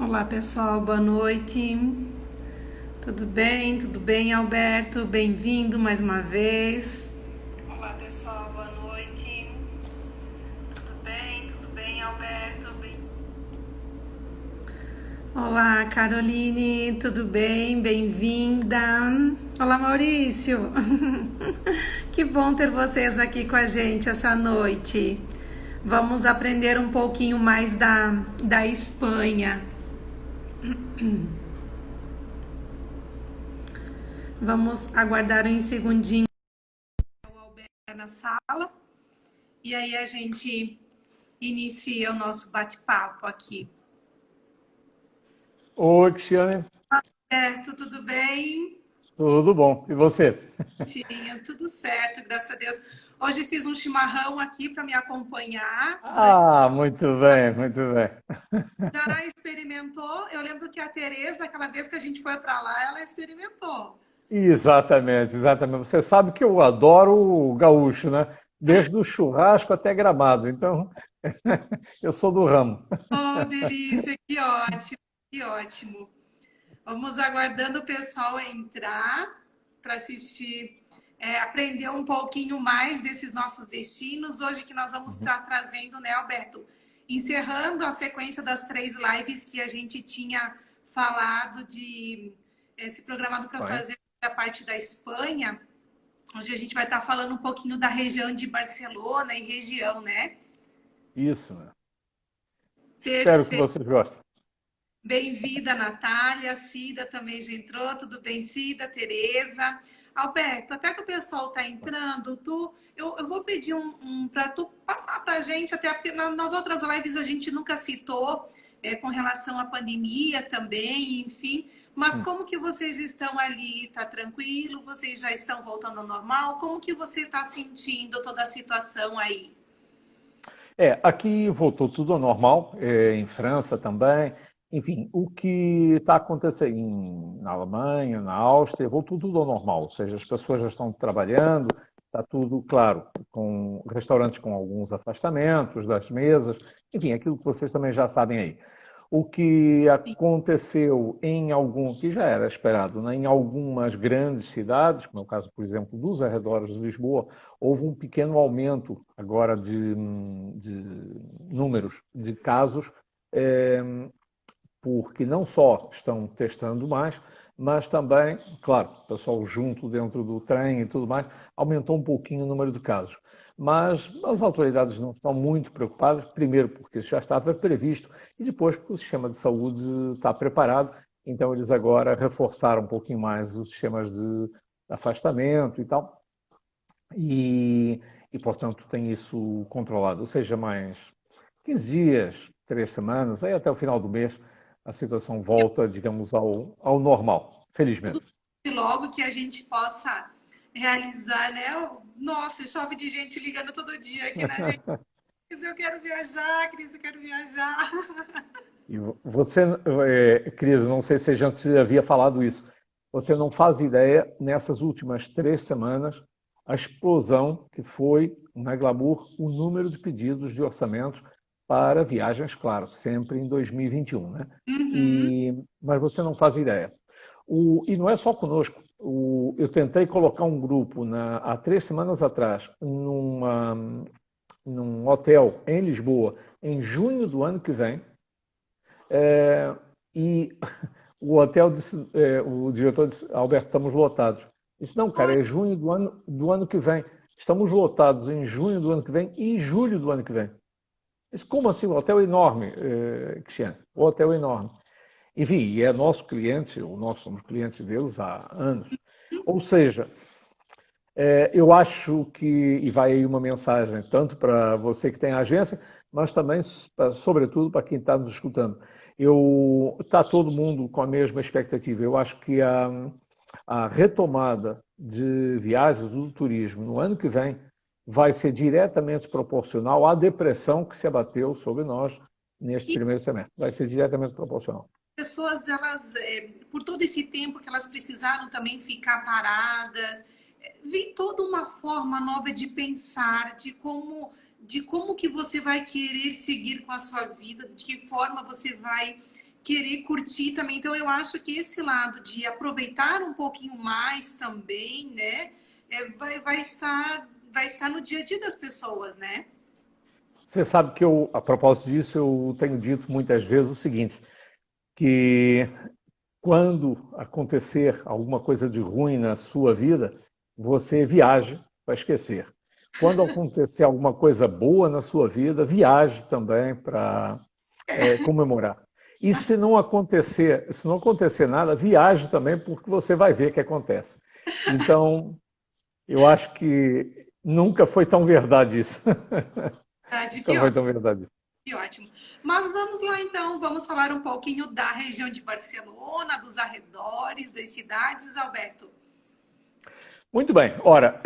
Olá pessoal, boa noite. Tudo bem? Tudo bem, Alberto? Bem-vindo mais uma vez. Olá pessoal, boa noite. Tudo bem? Tudo bem, Alberto? Olá, Caroline, tudo bem? Bem-vinda. Olá, Maurício. Que bom ter vocês aqui com a gente essa noite. Vamos aprender um pouquinho mais da Espanha. Vamos aguardar um segundinho o Alberto na sala e aí a gente inicia o nosso bate-papo aqui. Oi, Cristiane. Alberto, tudo bem? Tudo bom? E você? Tinha tudo certo, graças a Deus. Hoje fiz um chimarrão aqui para me acompanhar. Ah, muito bem, muito bem. Já experimentou? Eu lembro que a Tereza, aquela vez que a gente foi para lá, ela experimentou. Exatamente, exatamente. Você sabe que eu adoro o gaúcho, né? Desde o churrasco até Gramado. Então, eu sou do ramo. Oh, delícia, que ótimo, que ótimo. Vamos aguardando o pessoal entrar para assistir, aprender um pouquinho mais desses nossos destinos. Hoje que nós vamos Uhum. estar trazendo, né, Alberto? Encerrando a sequência das 3 lives que a gente tinha falado de se programado para Bem, fazer a parte da Espanha. Hoje a gente vai estar falando um pouquinho da região de Barcelona e região, né? isso, né? Espero que Perfeito. vocês gostem. Bem-vinda, Natália. Cida também já entrou. Tudo bem, Cida? Tereza? Alberto, até que o pessoal está entrando, eu vou pedir para tu passar para a gente, até porque nas outras lives a gente nunca citou com relação à pandemia também, enfim. Mas Hum. como que vocês estão ali? Tá tranquilo? Vocês já estão voltando ao normal? Como que você está sentindo toda a situação aí? Aqui voltou tudo ao normal, em França também. Enfim, o que está acontecendo na Alemanha, na Áustria, voltou tudo ao normal. Ou seja, as pessoas já estão trabalhando, está tudo, claro, com restaurantes com alguns afastamentos das mesas, enfim, aquilo que vocês também já sabem aí. O que aconteceu em algum, que já era esperado, né, em algumas grandes cidades, como é o caso, por exemplo, dos arredores de Lisboa, houve um pequeno aumento agora de números de casos, eh, porque não só estão testando mais, mas também, claro, o pessoal junto dentro do trem e tudo mais, aumentou um pouquinho o número de casos. Mas as autoridades não estão muito preocupadas, primeiro porque isso já estava previsto e depois porque o sistema de saúde está preparado, então eles agora reforçaram um pouquinho mais os sistemas de afastamento e tal, e, e portanto tem isso controlado. Ou seja, mais 15 dias, 3 semanas, aí até o final do mês a situação volta, digamos, ao normal, Tudo felizmente. logo que a gente possa realizar, né? Nossa, chove de gente ligando todo dia aqui na gente. Cris, eu quero viajar, Cris, eu quero viajar. E você, Cris, não sei se a gente havia falado isso, você não faz ideia, nessas últimas 3 semanas, a explosão que foi na Glamour o número de pedidos de orçamentos para viagens, claro, sempre em 2021, né? Uhum. Mas você não faz ideia. E não é só conosco. Eu tentei colocar um grupo há 3 semanas atrás num hotel em Lisboa, em junho do ano que vem, e o hotel disse, o diretor disse, Alberto, estamos lotados. Disse, não, cara, é junho do ano que vem. Estamos lotados em junho do ano que vem e julho do ano que vem. Disse, como assim? O hotel é enorme, Cristiano. O hotel é enorme. Enfim, e é nosso cliente, nós somos clientes deles há anos. Ou seja, eu acho que, e vai aí uma mensagem, tanto para você que tem a agência, mas também, sobretudo, para quem está nos escutando. Está todo mundo com a mesma expectativa. Eu acho que a retomada de viagens do turismo no ano que vem vai ser diretamente proporcional à depressão que se abateu sobre nós neste E primeiro semestre. Vai ser diretamente proporcional. as pessoas, elas, por todo esse tempo que elas precisaram também ficar paradas, vem toda uma forma nova de pensar, de como que você vai querer seguir com a sua vida, de que forma você vai querer curtir também. Então, eu acho que esse lado de aproveitar um pouquinho mais também, né, vai estar no dia a dia das pessoas, né? Você sabe que eu, a propósito disso, eu tenho dito muitas vezes o seguinte, que quando acontecer alguma coisa de ruim na sua vida, você viaje para esquecer. Quando acontecer alguma coisa boa na sua vida, viaje também para comemorar. E se não acontecer nada, viaje também, porque você vai ver o que acontece. Então, eu acho que nunca foi tão verdade isso. Que Nunca foi ótimo, tão verdade isso. que ótimo. Mas vamos lá então, vamos falar um pouquinho da região de Barcelona, dos arredores, das cidades, Alberto. Muito bem. Ora,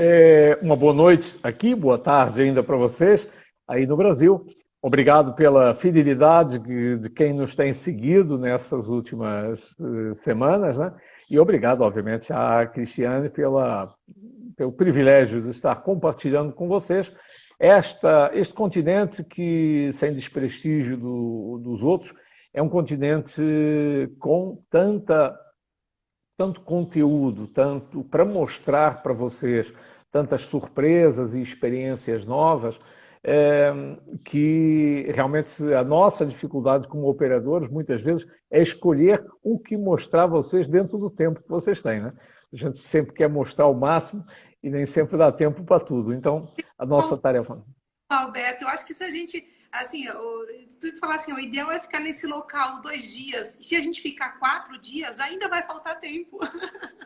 uma boa noite aqui, boa tarde ainda para vocês aí no Brasil. Obrigado pela fidelidade de quem nos tem seguido nessas últimas semanas, né? E obrigado, obviamente, à Cristiane pelo privilégio de estar compartilhando com vocês este continente que, sem desprestígio dos outros, é um continente com tanto conteúdo, tanto para mostrar para vocês, tantas surpresas e experiências novas, que realmente a nossa dificuldade como operadores, muitas vezes, é escolher o que mostrar a vocês dentro do tempo que vocês têm, né? A gente sempre quer mostrar o máximo e nem sempre dá tempo para tudo. Então, a nossa tarefa. Alberto, eu acho que se a gente, assim, se tu falar assim, o ideal é ficar nesse local 2 dias. E se a gente ficar 4 dias, ainda vai faltar tempo.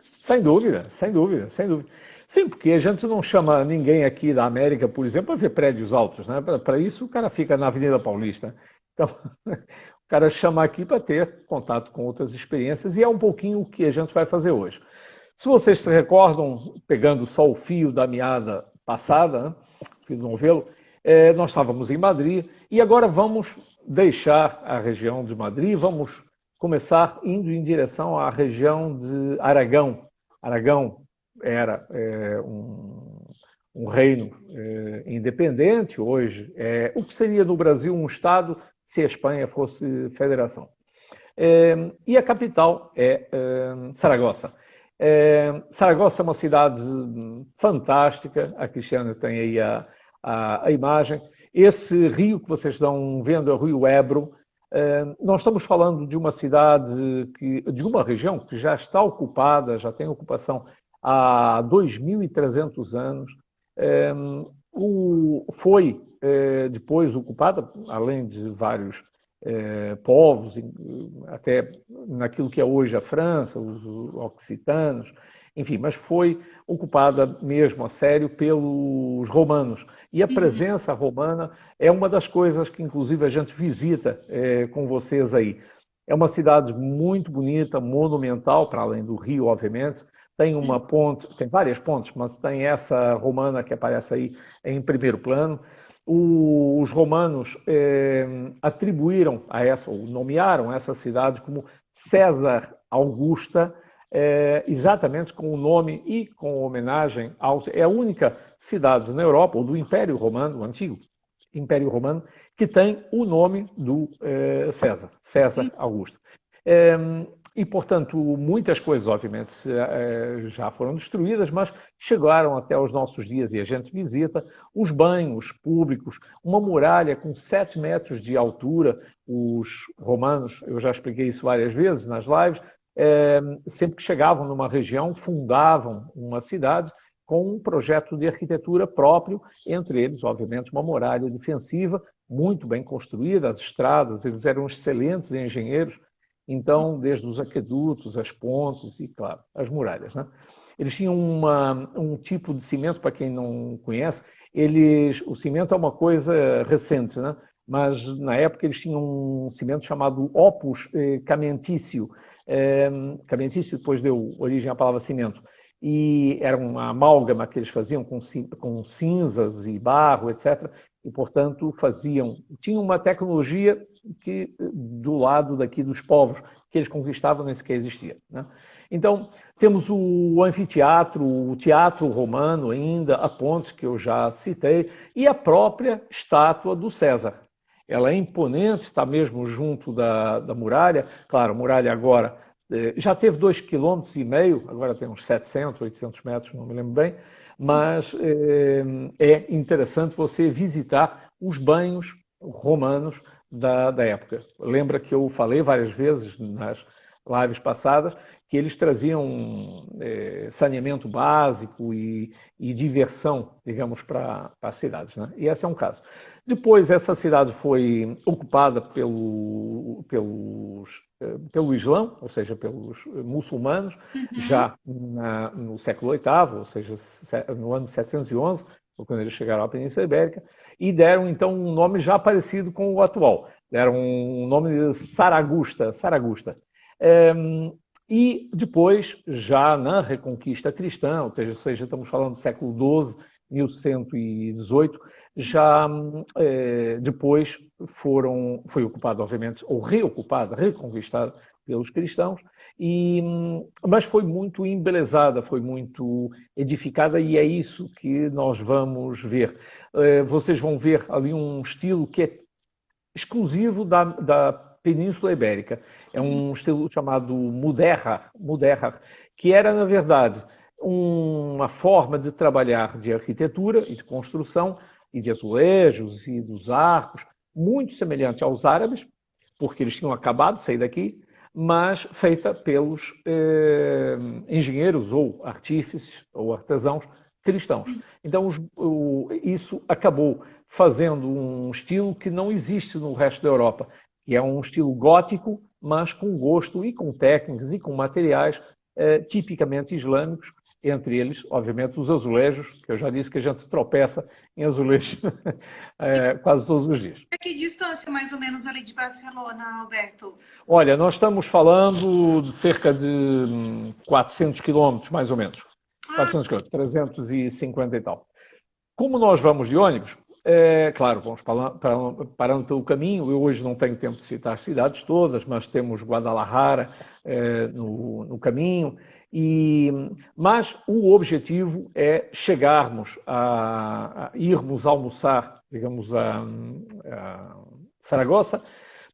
Sem dúvida, sem dúvida, sem dúvida. Sim, porque a gente não chama ninguém aqui da América, por exemplo, para ver prédios altos, né? Para isso o cara fica na Avenida Paulista. Então, o cara chama aqui para ter contato com outras experiências e é um pouquinho o que a gente vai fazer hoje. Se vocês se recordam, pegando só o fio da meada passada, né? Fio do novelo, nós estávamos em Madrid e agora vamos deixar a região de Madrid, vamos começar indo em direção à região de Aragão. Aragão era um reino independente, hoje é o que seria no Brasil um Estado se a Espanha fosse federação. E a capital é Saragossa. Saragossa é uma cidade fantástica, a Cristiana tem aí a imagem. Esse rio que vocês estão vendo é o Rio Ebro. Nós estamos falando de uma cidade, de uma região que já está ocupada, já tem ocupação há 2.300 anos. Foi depois ocupada, além de vários povos, até naquilo que é hoje a França, os occitanos, enfim, mas foi ocupada mesmo a sério pelos romanos. E a presença romana é uma das coisas que, inclusive, a gente visita com vocês aí. É uma cidade muito bonita, monumental, para além do rio, obviamente. Tem uma ponte, tem várias pontes, mas tem essa romana que aparece aí em primeiro plano. Os romanos atribuíram a essa, ou nomearam essa cidade como César Augusta, exatamente com o nome e com homenagem ao... É a única cidade na Europa, ou do Império Romano, o antigo Império Romano, que tem o nome do César, César Augusto. E, portanto, muitas coisas, obviamente, já foram destruídas, mas chegaram até os nossos dias e a gente visita os banhos públicos, uma muralha com 7 metros de altura. Os romanos, eu já expliquei isso várias vezes nas lives, sempre que chegavam numa região, fundavam uma cidade com um projeto de arquitetura próprio, entre eles, obviamente, uma muralha defensiva muito bem construída, as estradas, eles eram excelentes engenheiros. Então, desde os aquedutos, as pontes e, claro, as muralhas, né? Eles tinham um tipo de cimento, para quem não conhece, o cimento é uma coisa recente, né? Mas na época eles tinham um cimento chamado opus camentício. Camentício depois deu origem à palavra cimento. E era uma amálgama que eles faziam com cinzas e barro, etc. E, portanto, tinham uma tecnologia que, do lado daqui dos povos que eles conquistavam, nem sequer existia, né? Então, temos o anfiteatro, o teatro romano ainda, a ponte que eu já citei, e a própria estátua do César. ela é imponente, está mesmo junto da muralha. Claro, a muralha agora já teve 2,5 km, agora tem uns 700, 800 metros, não me lembro bem, mas é interessante você visitar os banhos romanos da época. Lembra que eu falei várias vezes nas lives passadas que eles traziam saneamento básico e diversão, digamos, para as cidades, né? E esse é um caso. Depois, essa cidade foi ocupada pelo Islã, ou seja, pelos muçulmanos, Uhum. já no século VIII, ou seja, no ano 711, quando eles chegaram à Península Ibérica, e deram, então, um nome já parecido com o atual. Deram um nome de Saragusta. E depois, já na Reconquista Cristã, ou seja, estamos falando do século XII, 1118, já depois foi ocupada, obviamente, ou reocupada, reconquistada pelos cristãos, mas foi muito embelezada, foi muito edificada, e é isso que nós vamos ver. Vocês vão ver ali um estilo que é exclusivo da Península Ibérica. É um estilo chamado mudéjar, que era, na verdade, uma forma de trabalhar de arquitetura e de construção, e de azulejos e dos arcos, muito semelhante aos árabes, porque eles tinham acabado de sair daqui, mas feita pelos engenheiros ou artífices ou artesãos cristãos. Então, isso acabou fazendo um estilo que não existe no resto da Europa, que é um estilo gótico, mas com gosto e com técnicas e com materiais tipicamente islâmicos, entre eles, obviamente, os azulejos, que eu já disse que a gente tropeça em azulejos quase todos os dias. A que distância, mais ou menos, ali de Barcelona, Alberto? Olha, nós estamos falando de cerca de 400 quilómetros, mais ou menos. Ah, 400 quilómetros, 350 e tal. Como nós vamos de ônibus, claro, vamos parando pelo caminho. Eu hoje não tenho tempo de citar as cidades todas, mas temos Guadalajara no caminho. Mas o objetivo é chegarmos a irmos almoçar, digamos, a Saragossa,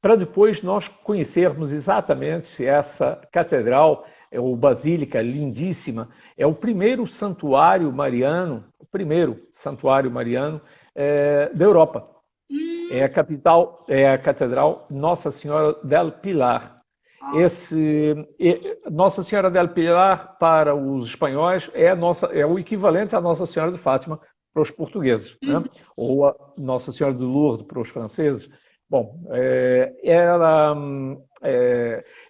para depois nós conhecermos exatamente essa catedral, ou basílica lindíssima. É o primeiro santuário mariano da Europa. É a capital, é a Catedral Nossa Senhora del Pilar. ó, Nossa Senhora del Pilar, para os espanhóis, é o equivalente à Nossa Senhora de Fátima para os portugueses, né? Ou a Nossa Senhora de Lourdes para os franceses. Bom,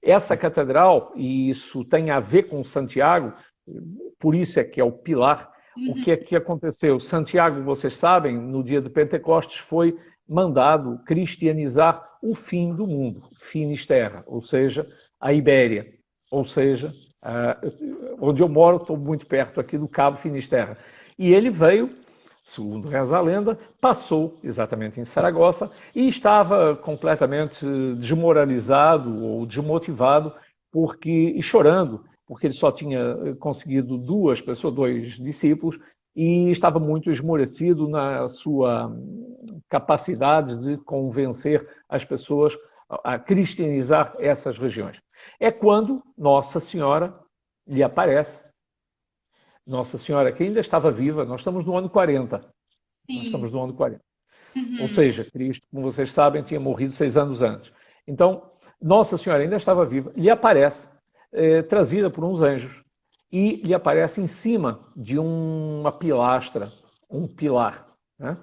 essa catedral, e isso tem a ver com Santiago, por isso é que é o pilar. O que é que aconteceu? Santiago, vocês sabem, no dia de Pentecostes foi mandado cristianizar o fim do mundo, Finisterra, ou seja, a Ibéria, ou seja, onde eu moro, estou muito perto aqui do Cabo Finisterra. E ele veio, segundo reza a lenda, passou exatamente em Saragossa e estava completamente desmoralizado ou desmotivado e chorando, porque ele só tinha conseguido dois discípulos, e estava muito esmorecido na sua capacidade de convencer as pessoas a cristianizar essas regiões. É quando Nossa Senhora lhe aparece. Nossa Senhora, que ainda estava viva, nós estamos no ano 40. Nós sim. estamos no ano 40. Ou Uhum. seja, Cristo, como vocês sabem, tinha morrido 6 anos antes. Então, Nossa Senhora ainda estava viva, lhe aparece, trazida por uns anjos, e lhe aparece em cima de uma pilastra, um pilar, né?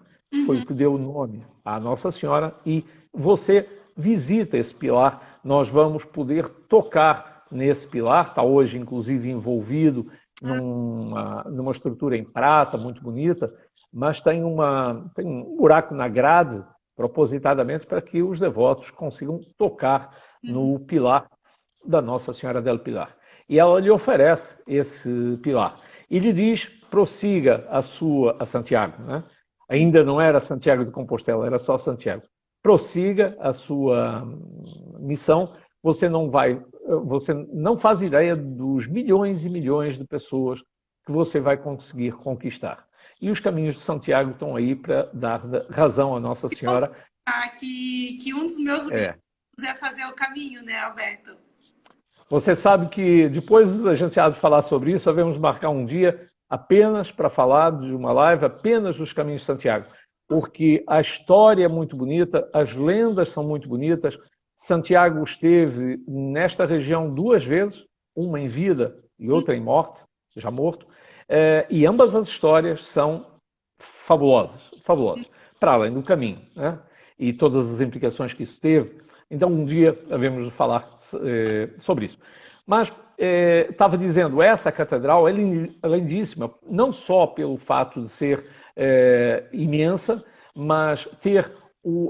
Foi o que deu o nome à Nossa Senhora, e você visita esse pilar, nós vamos poder tocar nesse pilar, está hoje inclusive envolvido numa estrutura em prata muito bonita, mas tem um buraco na grade propositadamente para que os devotos consigam tocar no pilar da Nossa Senhora del Pilar. E ela lhe oferece esse pilar e lhe diz: prossiga a Santiago, né? Ainda não era Santiago de Compostela, era só Santiago. Prossiga a sua missão. Você não faz ideia dos milhões e milhões de pessoas que você vai conseguir conquistar. E os caminhos de Santiago estão aí para dar razão à Nossa Senhora que um dos meus É. objetivos é fazer o caminho, né, Alberto? Você sabe que depois a gente há de falar sobre isso, devemos marcar um dia apenas para falar de uma live apenas dos Caminhos de Santiago, porque a história é muito bonita, as lendas são muito bonitas. Santiago esteve nesta região duas vezes, uma em vida e outra em morte, já morto, e ambas as histórias são fabulosas, fabulosas, para além do caminho, né? E todas as implicações que isso teve. Então, um dia devemos falar sobre isso. Mas estava dizendo, essa catedral é lindíssima, não só pelo fato de ser imensa, mas ter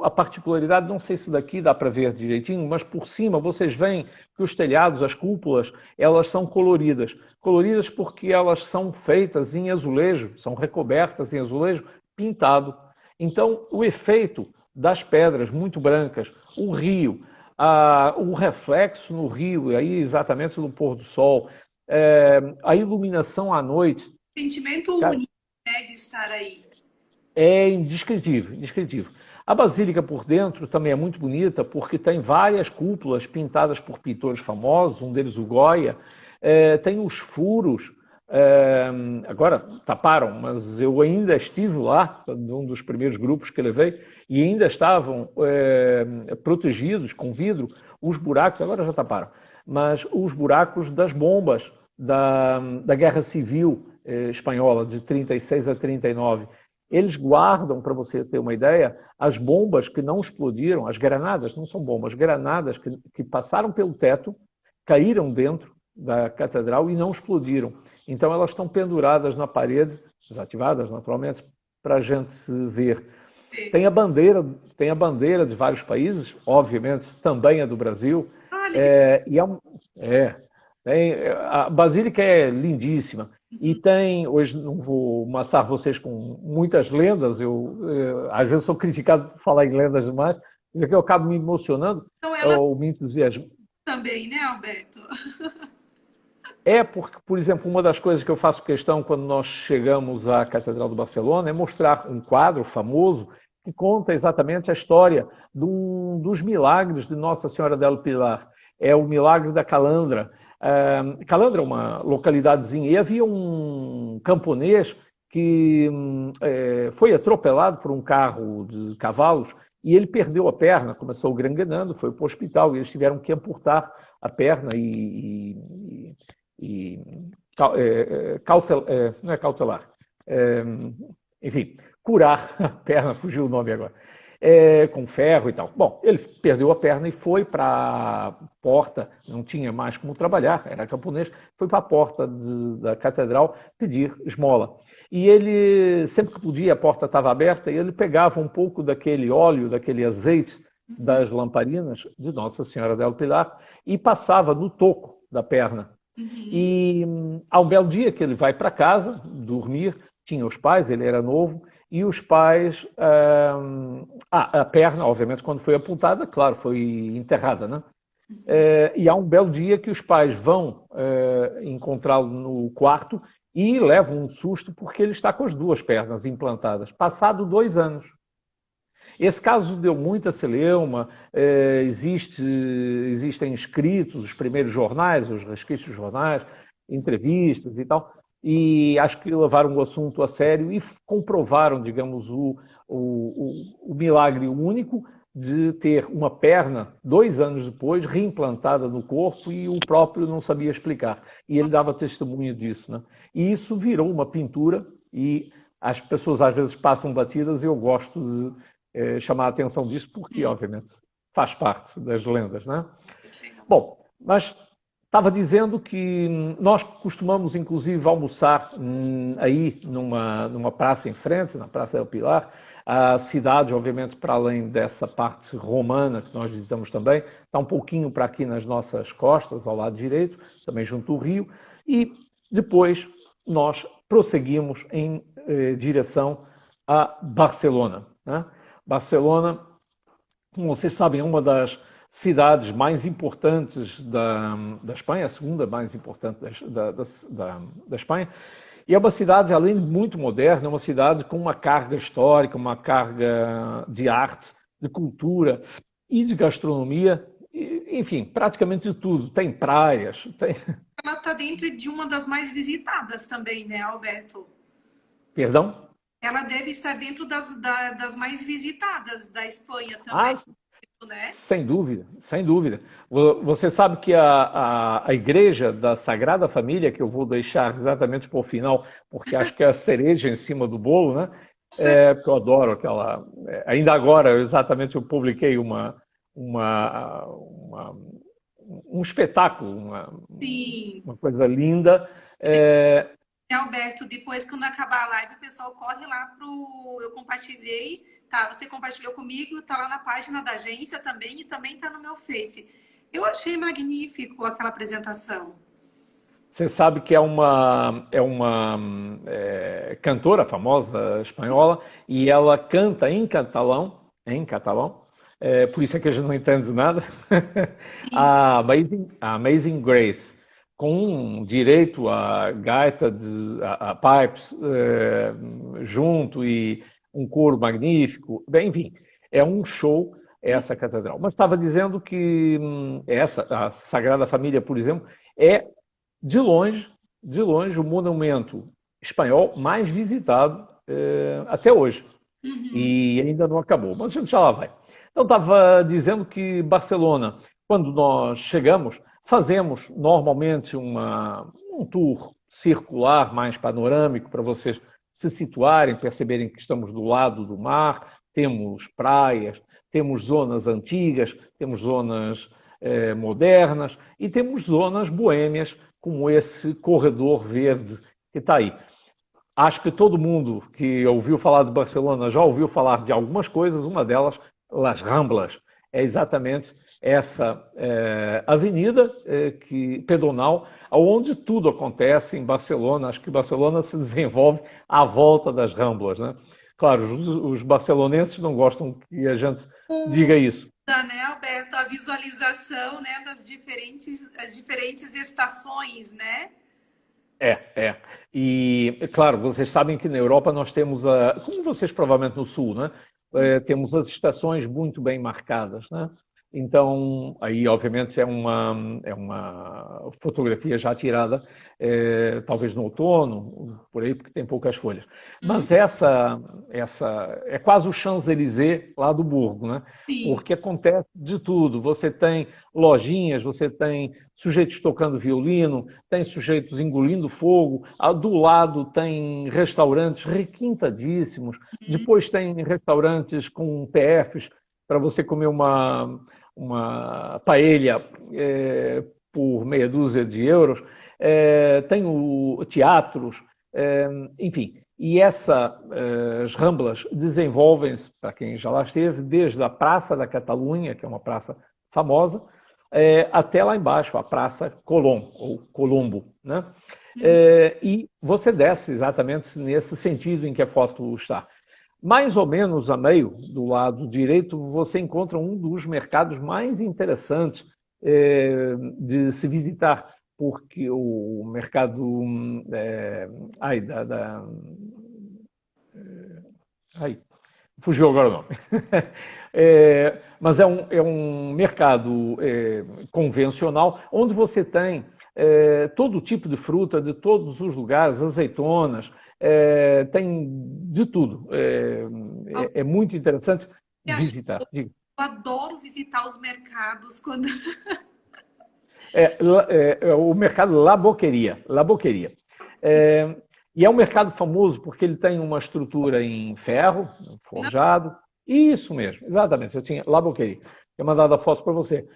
a particularidade, não sei se daqui dá para ver direitinho, mas por cima vocês veem que os telhados, as cúpulas, elas são coloridas. Coloridas porque elas são feitas em azulejo, são recobertas em azulejo pintado. Então, o efeito das pedras muito brancas, o rio, o reflexo no rio, aí exatamente no pôr do sol, a iluminação à noite, Sentimento cara, único, né, de estar aí. é indescritível, indescritível. A basílica por dentro também é muito bonita, porque tem várias cúpulas pintadas por pintores famosos, um deles o Goya, tem os furos, agora taparam, mas eu ainda estive lá, num dos primeiros grupos que levei, e ainda estavam protegidos com vidro, os buracos, agora já taparam, mas os buracos das bombas da Guerra Civil Espanhola, de 36 a 39. Eles guardam, para você ter uma ideia, as bombas que não explodiram, as granadas, não são bombas, granadas que passaram pelo teto, caíram dentro da catedral e não explodiram. Então elas estão penduradas na parede, desativadas naturalmente, para a gente ver. Tem a bandeira de vários países, obviamente também a do Brasil, Olha que é, e é, é, a Basílica é lindíssima. E tem, hoje não vou maçar vocês com muitas lendas, às vezes sou criticado por falar em lendas demais, mas é que eu acabo me emocionando são elas ou me entusiasmo. também, né, Alberto? É porque, por exemplo, uma das coisas que eu faço questão quando nós chegamos à Catedral de Barcelona é mostrar um quadro famoso que conta exatamente a história dos milagres de Nossa Senhora del Pilar. É o milagre da Calandra. Calandra é uma localidadezinha e havia um camponês que foi atropelado por um carro de cavalos e ele perdeu a perna, começou granguenando, foi para o hospital e eles tiveram que amputar a perna e não é cautelar, enfim, curar a perna, fugiu o nome agora, com ferro e tal. Bom, ele perdeu a perna e foi para a porta, não tinha mais como trabalhar, era camponês, foi para a porta da catedral pedir esmola. E ele, sempre que podia, a porta estava aberta, e ele pegava um pouco daquele óleo, daquele azeite das lamparinas de Nossa Senhora del Pilar e passava no toco da perna. Uhum. E ao belo dia que ele vai para casa dormir, tinha os pais, ele era novo, e os pais. A perna, obviamente, quando foi apontada, claro, foi enterrada, né? E há um belo dia que os pais vão encontrá-lo no quarto e levam um susto porque ele está com as duas pernas implantadas, passado 2 anos. Esse caso deu muita celeuma, existem escritos, os primeiros jornais, os resquícios de jornais, entrevistas e tal, e acho que levaram o assunto a sério e comprovaram, digamos, o milagre único de ter uma perna, 2 anos depois, reimplantada no corpo e o próprio não sabia explicar. E ele dava testemunho disso, né? E isso virou uma pintura e as pessoas às vezes passam batidas e eu gosto de chamar a atenção disso, porque, obviamente, faz parte das lendas, né? Bom, mas estava dizendo que nós costumamos, inclusive, almoçar aí numa praça em frente, na Praça del Pilar. A cidade, obviamente, para além dessa parte romana que nós visitamos também, está um pouquinho para aqui nas nossas costas, ao lado direito, também junto ao rio, e depois nós prosseguimos em direção a Barcelona, né? Barcelona, como vocês sabem, é uma das cidades mais importantes da Espanha, a segunda mais importante da Espanha, e é uma cidade, além de muito moderna, é uma cidade com uma carga histórica, uma carga de arte de cultura e de gastronomia, enfim, praticamente de tudo. Tem praias, tem... Ela está dentro de uma das mais visitadas também, né, Alberto? Perdão? Ela deve estar dentro das mais visitadas da Espanha Ah, também, né? sem dúvida, sem dúvida. Você sabe que a Igreja da Sagrada Família, que eu vou deixar exatamente para o final, porque acho que é a cereja em cima do bolo, né? Porque eu adoro aquela. Ainda agora, exatamente, eu publiquei uma, um espetáculo, Sim. uma coisa linda. É, Né, Alberto, depois, quando acabar a live, o pessoal corre lá pro. Eu compartilhei, tá? Você compartilhou comigo, tá lá na página da agência também e também tá no meu Face. Eu achei magnífico aquela apresentação. você sabe que cantora famosa espanhola e ela canta em catalão, por isso é que a gente não entende nada, Sim. A Amazing Grace, com direito a gaita, a pipes junto e um coro magnífico. Bem, enfim, é um show essa catedral. Mas estava dizendo que a Sagrada Família, por exemplo, é de longe, de longe, o monumento espanhol mais visitado até hoje. Uhum. E ainda não acabou, mas a gente já lá vai. Então, estava dizendo que Barcelona, quando nós chegamos, fazemos normalmente um tour circular, mais panorâmico, para vocês se situarem, perceberem que estamos do lado do mar, temos praias, temos zonas antigas, temos zonas modernas e temos zonas boêmias, como esse corredor verde que está aí. Acho que todo mundo que ouviu falar de Barcelona já ouviu falar de algumas coisas, uma delas, Las Ramblas. É exatamente essa avenida pedonal, onde tudo acontece em Barcelona. Acho que Barcelona se desenvolve à volta das Ramblas, né? Claro, os barcelonenses não gostam que a gente diga isso. Tá, né, Alberto? A visualização, né, as diferentes estações, né? É. E, claro, vocês sabem que na Europa nós temos, como vocês provavelmente no Sul, né? Temos as estações muito bem marcadas, né? Então, aí, obviamente, é uma fotografia já tirada, talvez no outono, por aí, porque tem poucas folhas. Hum, Mas essa é quase o Champs-Élysées lá do Burgo, né? sim. Porque acontece de tudo. Você tem lojinhas, você tem sujeitos tocando violino, tem sujeitos engolindo fogo, do lado tem restaurantes requintadíssimos, depois tem restaurantes com PFs para você comer uma paella por meia dúzia de euros, tem teatros, enfim. E as Ramblas desenvolvem-se, para quem já lá esteve, desde a Praça da Catalunha, que é uma praça famosa, até lá embaixo, a Praça Colom, ou Colombo. Né? Hum. E você desce exatamente nesse sentido em que a foto está. Mais ou menos a meio, do lado direito, você encontra um dos mercados mais interessantes de se visitar, porque o mercado ai, ai, fugiu agora o nome. Mas é um mercado convencional onde você tem todo tipo de fruta de todos os lugares, azeitonas, tem de tudo. É muito interessante visitar. Diga. Eu adoro visitar os mercados quando. O mercado La Boqueria. La Boqueria. E é um mercado famoso porque ele tem uma estrutura em ferro, Não, forjado. Isso mesmo, exatamente. Eu tinha La Boqueria. Eu mandado a foto para você.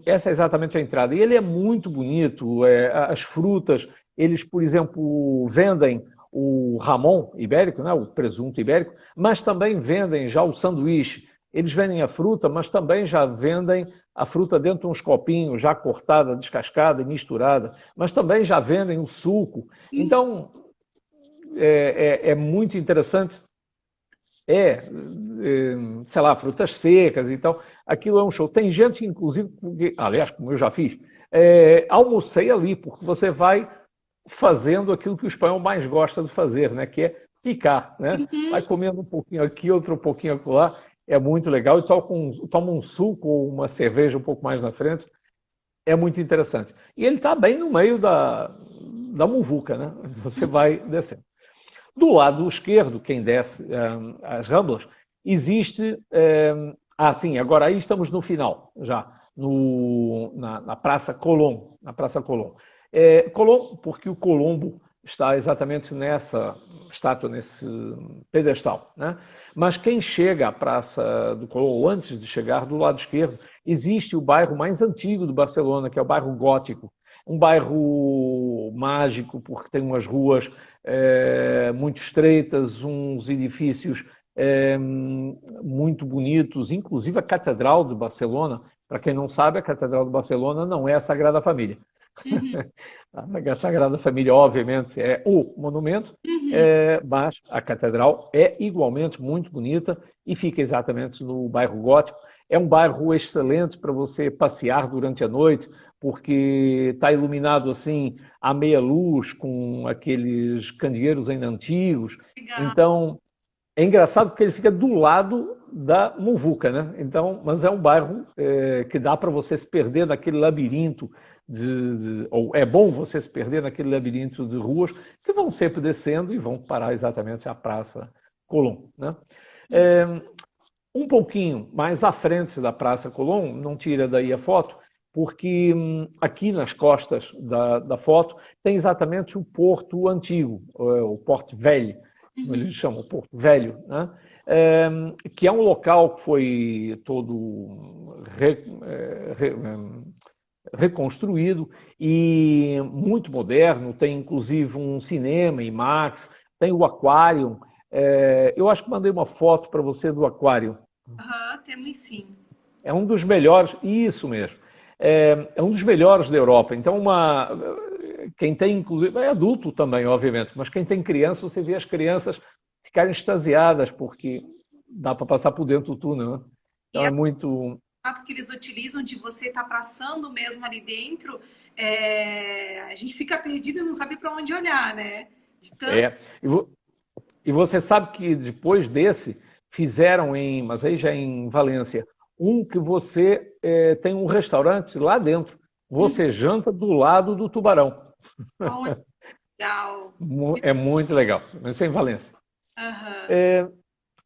Essa é exatamente a entrada. E ele é muito bonito. As frutas, eles, por exemplo, vendem o ramon ibérico, né, o presunto ibérico, mas também vendem já o sanduíche. Eles vendem a fruta, mas também já vendem a fruta dentro de uns copinhos, já cortada, descascada e misturada, mas também já vendem o suco. Então, é muito interessante. Sei lá, frutas secas e tal. Aquilo é um show. Tem gente, inclusive, aliás, como eu já fiz, almocei ali, porque você vai fazendo aquilo que o espanhol mais gosta de fazer, né? Que é picar, né? Vai comendo um pouquinho aqui, outro pouquinho acolá. é muito legal, e toma um suco ou uma cerveja um pouco mais na frente, é muito interessante. E ele está bem no meio da muvuca, né? Você vai descendo. Do lado esquerdo, quem desce as Ramblas, existe. Sim, agora aí estamos no final, já, na Praça Colón. Na Praça Colón. Colón, porque o Colombo está exatamente nessa estátua, nesse pedestal, né? Mas quem chega à Praça do Colón, antes de chegar, do lado esquerdo, existe o bairro mais antigo de Barcelona, que é o bairro Gótico. Um bairro mágico, porque tem umas ruas muito estreitas, uns edifícios muito bonitos, inclusive a Catedral de Barcelona. Para quem não sabe, a Catedral de Barcelona não é a Sagrada Família. Uhum, A Sagrada Família, obviamente, é o monumento, uhum. mas a Catedral é igualmente muito bonita e fica exatamente no bairro Gótico. É um bairro excelente para você passear durante a noite, porque está iluminado assim à meia luz, com aqueles candeeiros ainda antigos. Legal. Então, é engraçado porque ele fica do lado da Muvuca, né? Então, mas é um bairro que dá para você se perder naquele labirinto ou é bom você se perder naquele labirinto de ruas que vão sempre descendo e vão parar exatamente à Praça Colón, né? É, um pouquinho mais à frente da Praça Colón, não tira daí a foto, porque aqui nas costas da foto tem exatamente o Porto Antigo, o Porto Velho, como Uhum. eles chamam, o Porto Velho, né? Que é um local que foi todo reconstruído e muito moderno, tem inclusive um cinema IMAX, tem o aquário. Eu acho que mandei uma foto para você do aquário. Aham, temos sim. É um dos melhores, isso mesmo. É um dos melhores da Europa. Então, quem tem, inclusive, é adulto também, obviamente, mas quem tem criança, você vê as crianças ficarem extasiadas, porque dá para passar por dentro do túnel, né? E Então, é a muito. fato que eles utilizam de você estar passando mesmo ali dentro, a gente fica perdido e não sabe para onde olhar, né? De tanto. É. E você sabe que depois desse, fizeram mas aí já em Valência, um que você tem um restaurante lá dentro. Você janta do lado do tubarão. Olha, legal. É muito legal. Isso é em Valência. Aham.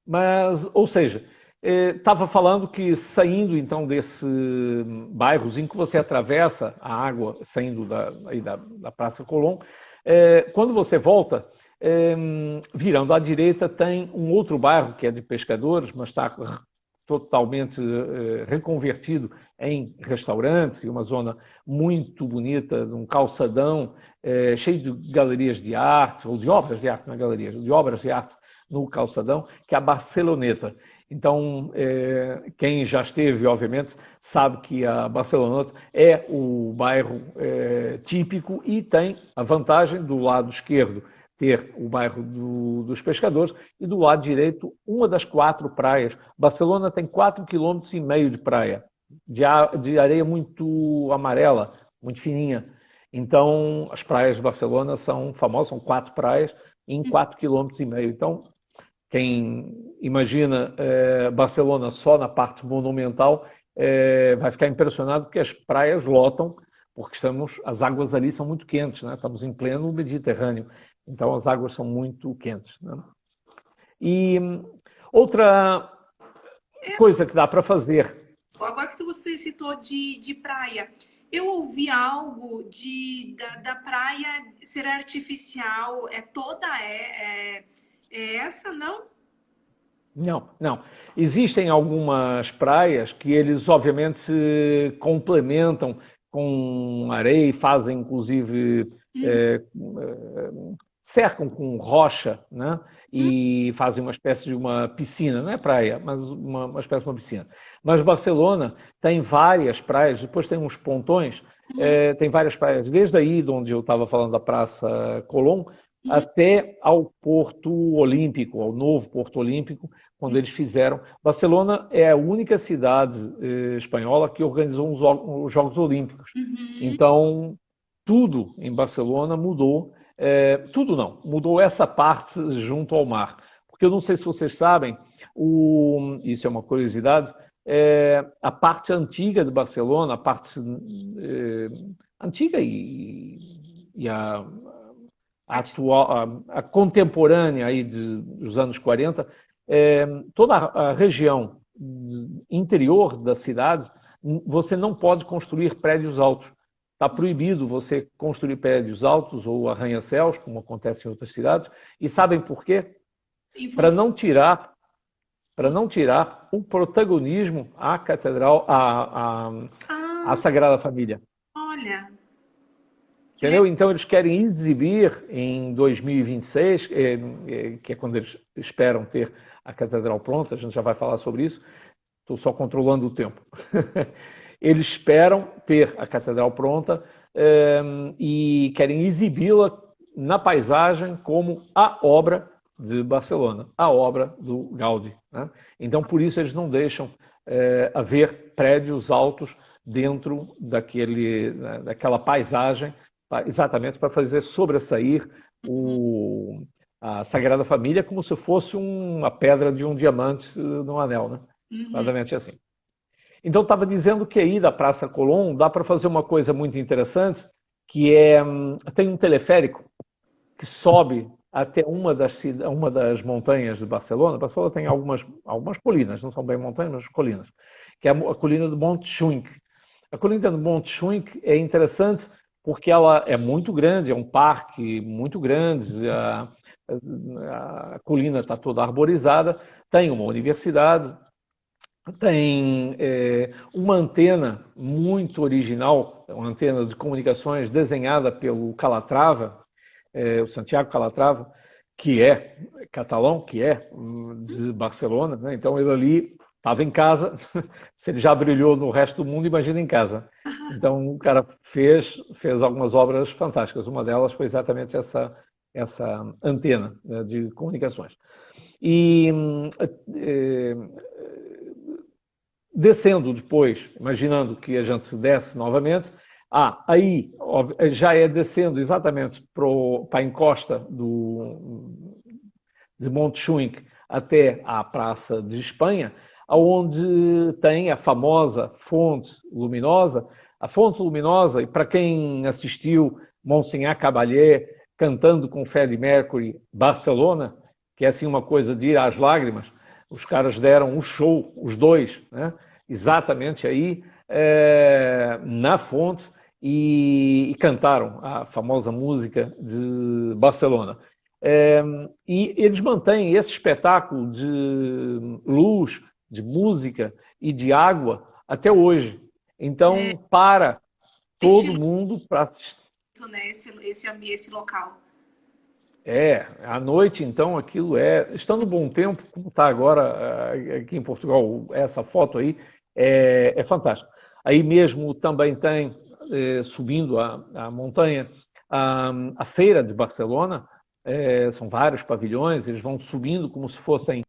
Mas, ou seja, estava falando que saindo então desse bairros em que você atravessa a água, saindo da Praça Colón, quando você volta, virando à direita, tem um outro bairro que é de pescadores, mas está totalmente reconvertido em restaurantes e uma zona muito bonita, um calçadão cheio de galerias de arte, ou de obras de arte, não é galerias, de obras de arte no calçadão, que é a Barceloneta. Então, quem já esteve, obviamente, sabe que a Barceloneta é o bairro típico e tem a vantagem do lado esquerdo ter o bairro dos pescadores e do lado direito uma das 4 praias. Barcelona tem 4,5 km de praia, de areia muito amarela, muito fininha. Então, as praias de Barcelona são famosas, são 4 praias em 4,5 km. Então, quem imagina Barcelona só na parte monumental vai ficar impressionado porque as praias lotam, porque as águas ali são muito quentes, né? Estamos em pleno Mediterrâneo, então as águas são muito quentes, né? E outra coisa que dá para fazer. Agora que você citou de praia, eu ouvi algo da praia ser artificial, é essa, não? Não, não. Existem algumas praias que eles, obviamente, se complementam com areia e fazem, inclusive, cercam com rocha, né? E fazem uma espécie de uma piscina, não é praia, mas uma espécie de uma piscina. Mas Barcelona tem várias praias, depois tem uns pontões, tem várias praias, desde aí de onde eu estava falando da Praça Colón, até ao Porto Olímpico, ao novo Porto Olímpico, quando eles fizeram. Barcelona é a única cidade espanhola que organizou os Jogos Olímpicos. Então, tudo em Barcelona mudou. Tudo não, mudou essa parte junto ao mar. Porque eu não sei se vocês sabem, Isso é uma curiosidade, a parte antiga de Barcelona, a parte antiga e a atual, a contemporânea aí dos anos 40, toda a região interior da cidade, você não pode construir prédios altos. Está proibido você construir prédios altos ou arranha-céus, como acontece em outras cidades. E sabem por quê? Para não tirar o protagonismo à catedral, à Ah, Sagrada Família. olha, que Entendeu? legal. Então eles querem exibir em 2026, que é quando eles esperam ter a catedral pronta, a gente já vai falar sobre isso, estou só controlando o tempo. Eles esperam ter a catedral pronta e querem exibi-la na paisagem como a obra de Barcelona, a obra do Gaudí. Né? Então, por isso, eles não deixam haver prédios altos dentro daquela paisagem, exatamente para fazer sobressair a Sagrada Família como se fosse uma pedra de um diamante no anel, né? Uhum. Exatamente assim. Então, estava dizendo que aí da Praça Colón dá para fazer uma coisa muito interessante, que tem um teleférico que sobe até uma das montanhas de Barcelona. Barcelona tem algumas colinas, não são bem montanhas, mas colinas, que é a colina do Monte Xunc. A colina do Monte Xunc é interessante porque ela é muito grande, é um parque muito grande, a colina está toda arborizada, tem uma universidade, tem uma antena muito original, uma antena de comunicações desenhada pelo Calatrava, o Santiago Calatrava, que é catalão, que é de Barcelona, né? Então ele ali estava em casa, se ele já brilhou no resto do mundo, imagina em casa. Então o cara fez algumas obras fantásticas, uma delas foi exatamente essa antena, né, de comunicações. E descendo depois, imaginando que a gente desce novamente, aí já é descendo exatamente para a encosta de Montjuïc até à Praça de Espanha, onde tem a famosa Fonte Luminosa. A Fonte Luminosa, e para quem assistiu Monsenhor Caballé cantando com Freddie Mercury Barcelona, que é assim uma coisa de ir às lágrimas, os caras deram um show, os dois, né? Exatamente aí na fonte e cantaram a famosa música de Barcelona. E eles mantêm esse espetáculo de luz, de música e de água até hoje. É, Então, para todo estilo, mundo para assistir. né? Esse local. À noite, então, aquilo estando bom tempo, como está agora aqui em Portugal, essa foto aí, é fantástico. Aí mesmo também tem, subindo a montanha, a Feira de Barcelona, são vários pavilhões, eles vão subindo como se fossem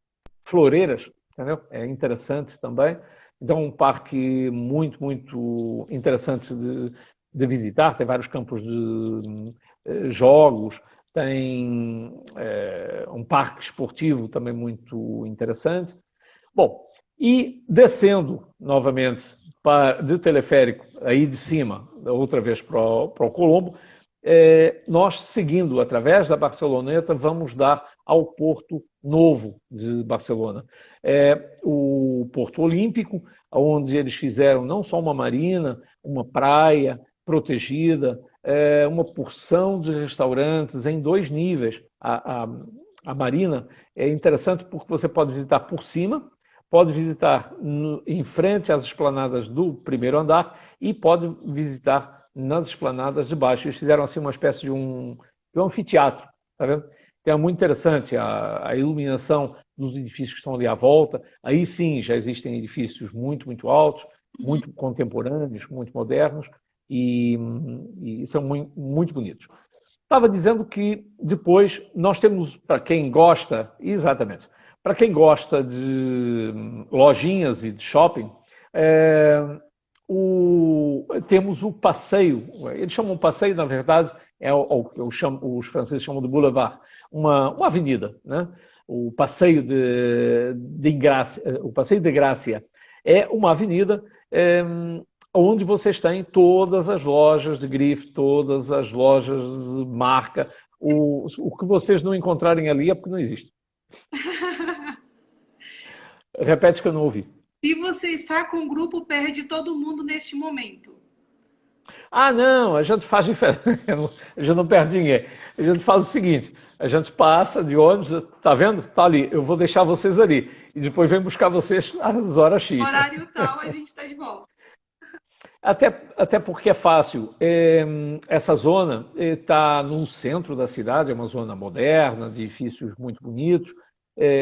floreiras, entendeu? É interessante também. Então, um parque muito, muito interessante de visitar, tem vários campos de jogos, tem um parque esportivo também muito interessante. Bom, e descendo novamente de teleférico, aí de cima, outra vez para o Colombo, nós, seguindo através da Barceloneta, vamos dar ao Porto Novo de Barcelona. O Porto Olímpico, onde eles fizeram não só uma marina, uma praia protegida, uma porção de restaurantes em 2 níveis. A marina é interessante porque você pode visitar por cima, pode visitar em frente às esplanadas do primeiro andar e pode visitar nas esplanadas de baixo. Eles fizeram assim uma espécie de um anfiteatro, tá vendo? Então é muito interessante a iluminação dos edifícios que estão ali à volta. Aí sim já existem edifícios muito, muito altos, muito contemporâneos, muito modernos e são muito, muito bonitos. Estava dizendo que depois nós temos, para quem gosta, exatamente, para quem gosta de lojinhas e de shopping, temos o passeio, eles chamam passeio, na verdade, os franceses chamam de boulevard, uma avenida, né? o Passeio de Grácia, o Passeio de Grácia é uma avenida onde vocês têm todas as lojas de grife, todas as lojas de marca. O que vocês não encontrarem ali é porque não existe. Repete que eu não ouvi. Se você está com o grupo, perde todo mundo neste momento. Ah, não, a gente faz diferente. A gente não perde ninguém. A gente faz o seguinte: a gente passa de ônibus, tá vendo? Tá ali, eu vou deixar vocês ali. E depois vem buscar vocês às horas X. Horário tal, a gente está de volta. Até porque é fácil. Essa zona está no centro da cidade, é uma zona moderna, de edifícios muito bonitos,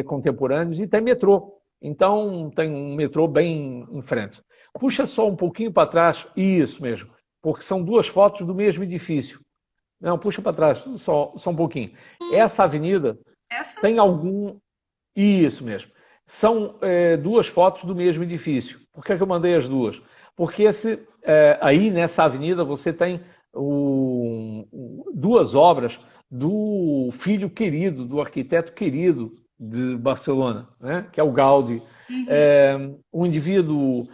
contemporâneos, e tem metrô. Então, tem um metrô bem em frente. Puxa só um pouquinho para trás, isso mesmo, porque são duas fotos do mesmo edifício. Não, puxa para trás, só um pouquinho. Essa avenida Essa? tem algum... Isso mesmo. São duas fotos do mesmo edifício. Por que é que eu mandei as duas? Porque aí, nessa avenida, você tem duas obras do filho querido, do arquiteto querido de Barcelona, né? Que é o Gaudí. Um indivíduo